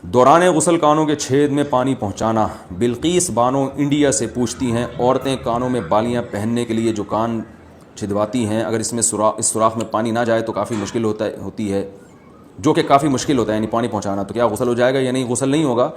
دوران غسل کانوں کے چھید میں پانی پہنچانا۔ بلقیس بانو انڈیا سے پوچھتی ہیں، عورتیں کانوں میں بالیاں پہننے کے لیے جو کان چھدواتی ہیں، اگر اس سوراخ میں پانی نہ جائے تو کافی مشکل ہوتی ہے، جو کہ کافی مشکل ہوتا ہے، یعنی پانی پہنچانا، تو کیا غسل ہو جائے گا یا نہیں؟ غسل نہیں ہوگا،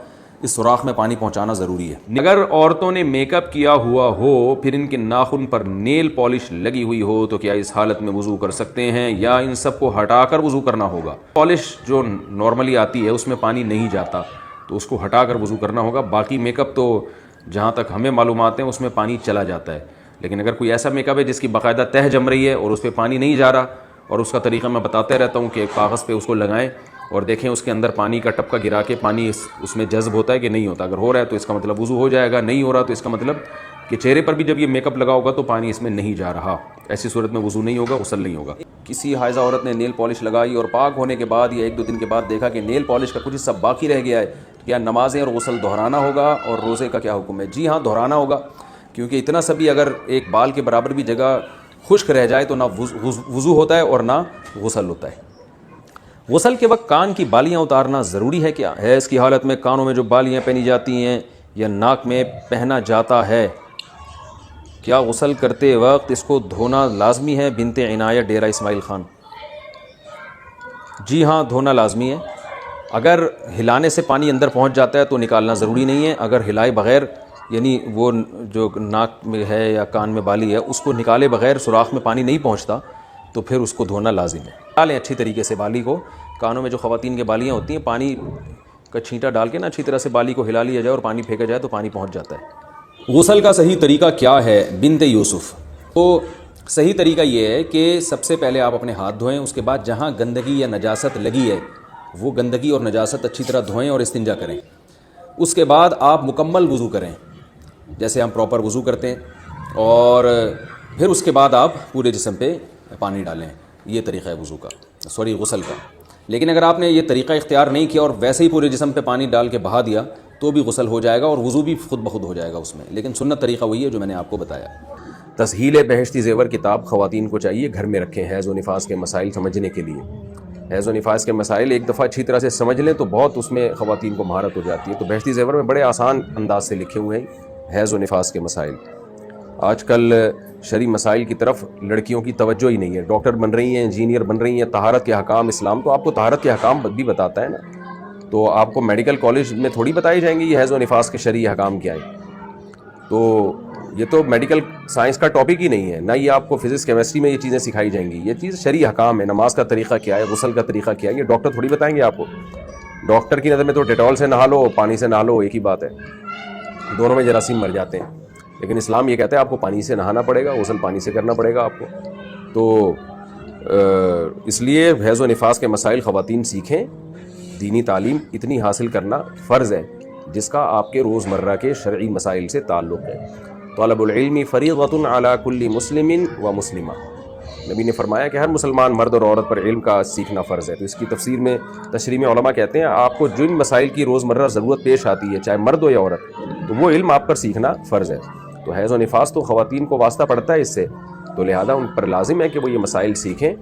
اس سوراخ میں پانی پہنچانا ضروری ہے۔ اگر عورتوں نے میک اپ کیا ہوا ہو، پھر ان کے ناخن پر نیل پالش لگی ہوئی ہو، تو کیا اس حالت میں وضو کر سکتے ہیں یا ان سب کو ہٹا کر وضو کرنا ہوگا؟ پالش جو نارملی آتی ہے اس میں پانی نہیں جاتا، تو اس کو ہٹا کر وضو کرنا ہوگا۔ باقی میک اپ تو جہاں تک ہمیں معلومات ہیں اس میں پانی چلا جاتا ہے، لیکن اگر کوئی ایسا میک اپ ہے جس کی باقاعدہ تہہ جم رہی ہے اور اس پہ پانی نہیں جا رہا، اور اس کا طریقہ میں بتاتے رہتا ہوں کہ کاغذ پہ اس کو لگائیں اور دیکھیں اس کے اندر پانی کا ٹپکا گرا کے پانی اس میں جذب ہوتا ہے کہ نہیں ہوتا۔ اگر ہو رہا ہے تو اس کا مطلب وضو ہو جائے گا، نہیں ہو رہا تو اس کا مطلب کہ چہرے پر بھی جب یہ میک اپ لگا ہوگا تو پانی اس میں نہیں جا رہا، ایسی صورت میں وضو نہیں ہوگا، غسل نہیں ہوگا۔ کسی حائضہ عورت نے نیل پالش لگائی اور پاک ہونے کے بعد یا 1-2 دن کے بعد دیکھا کہ نیل پالش کا کچھ حصہ باقی رہ گیا ہے، تو کیا نمازیں اور غسل دہرانا ہوگا اور روزے کا کیا حکم ہے؟ جی ہاں، دہرانا ہوگا، کیونکہ اتنا سا بھی اگر ایک بال کے برابر بھی جگہ خشک رہ جائے تو نہ وضو ہوتا ہے اور نہ غسل ہوتا ہے۔ غسل کے وقت کان کی بالیاں اتارنا ضروری ہے کیا؟ ہے اس کی حالت میں کانوں میں جو بالیاں پہنی جاتی ہیں یا ناک میں پہنا جاتا ہے، کیا غسل کرتے وقت اس کو دھونا لازمی ہے؟ بنت عنایہ، ڈیرہ اسماعیل خان۔ جی ہاں، دھونا لازمی ہے۔ اگر ہلانے سے پانی اندر پہنچ جاتا ہے تو نکالنا ضروری نہیں ہے۔ اگر ہلائے بغیر، یعنی وہ جو ناک میں ہے یا کان میں بالی ہے اس کو نکالے بغیر سوراخ میں پانی نہیں پہنچتا تو پھر اس کو دھونا لازم ہے۔ ڈالیں اچھی طریقے سے بالی کو، کانوں میں جو خواتین کے بالیاں ہوتی ہیں پانی کا چھینٹا ڈال کے نا اچھی طرح سے بالی کو ہلا لیا جائے اور پانی پھینکا جائے تو پانی پہنچ جاتا ہے۔ غسل کا صحیح طریقہ کیا ہے؟ بنت یوسف۔ تو صحیح طریقہ یہ ہے کہ سب سے پہلے آپ اپنے ہاتھ دھوئیں، اس کے بعد جہاں گندگی یا نجاست لگی ہے وہ گندگی اور نجاست اچھی طرح دھوئیں اور استنجا کریں۔ اس کے بعد آپ مکمل وضو کریں جیسے ہم پراپر وضو کرتے ہیں، اور پھر اس کے بعد آپ پورے جسم پہ پانی ڈالیں۔ یہ طریقہ ہے وضو کا، غسل کا۔ لیکن اگر آپ نے یہ طریقہ اختیار نہیں کیا اور ویسے ہی پورے جسم پہ پانی ڈال کے بہا دیا تو بھی غسل ہو جائے گا اور وضو بھی خود بخود ہو جائے گا اس میں، لیکن سنت طریقہ وہی ہے جو میں نے آپ کو بتایا۔ تسہیل بہشتی زیور کتاب خواتین کو چاہیے گھر میں رکھیں حیض و نفاس کے مسائل سمجھنے کے لیے۔ حیض و نفاس کے مسائل ایک دفعہ اچھی طرح سے سمجھ لیں تو بہت اس میں خواتین کو مہارت ہو جاتی ہے۔ تو بہشتی زیور میں بڑے آسان انداز سے لکھے ہوئے ہیں حیض و نفاس کے مسائل۔ آج کل شرعی مسائل کی طرف لڑکیوں کی توجہ ہی نہیں ہے، ڈاکٹر بن رہی ہیں، انجینئر بن رہی ہیں، طہارت کے احکام اسلام تو آپ کو طہارت کے احکام بھی بتاتا ہے نا، تو آپ کو میڈیکل کالج میں تھوڑی بتائی جائیں گے یہ حیض و نفاس کے شرعی احکام کیا ہے؟ تو یہ تو میڈیکل سائنس کا ٹاپک ہی نہیں ہے، نہ یہ آپ کو فزکس کیمسٹری میں یہ چیزیں سکھائی جائیں گی۔ یہ چیز شرعی احکام ہے، نماز کا طریقہ کیا ہے، غسل کا طریقہ کیا ہے، یہ ڈاکٹر تھوڑی بتائیں گے آپ کو۔ ڈاکٹر کی نظر میں تو ڈیٹول سے نہا لو، پانی سے نہا لو، ایک ہی بات ہے، دونوں میں جراثیم مر جاتے ہیں۔ لیکن اسلام یہ کہتا ہے آپ کو پانی سے نہانا پڑے گا، غسل پانی سے کرنا پڑے گا آپ کو۔ تو اس لیے حیض و نفاس کے مسائل خواتین سیکھیں، دینی تعلیم اتنی حاصل کرنا فرض ہے جس کا آپ کے روزمرہ کے شرعی مسائل سے تعلق ہے۔ طلب العلم فریضۃ علی کل مسلم و مسلمہ، نبی نے فرمایا کہ ہر مسلمان مرد اور عورت پر علم کا سیکھنا فرض ہے۔ تو اس کی تفسیر میں تشریح میں علماء کہتے ہیں آپ کو جن مسائل کی روزمرہ ضرورت پیش آتی ہے چاہے مرد ہو یا عورت، تو وہ علم آپ پر سیکھنا فرض ہے۔ تو حیض و نفاس تو خواتین کو واسطہ پڑتا ہے اس سے، تو لہذا ان پر لازم ہے کہ وہ یہ مسائل سیکھیں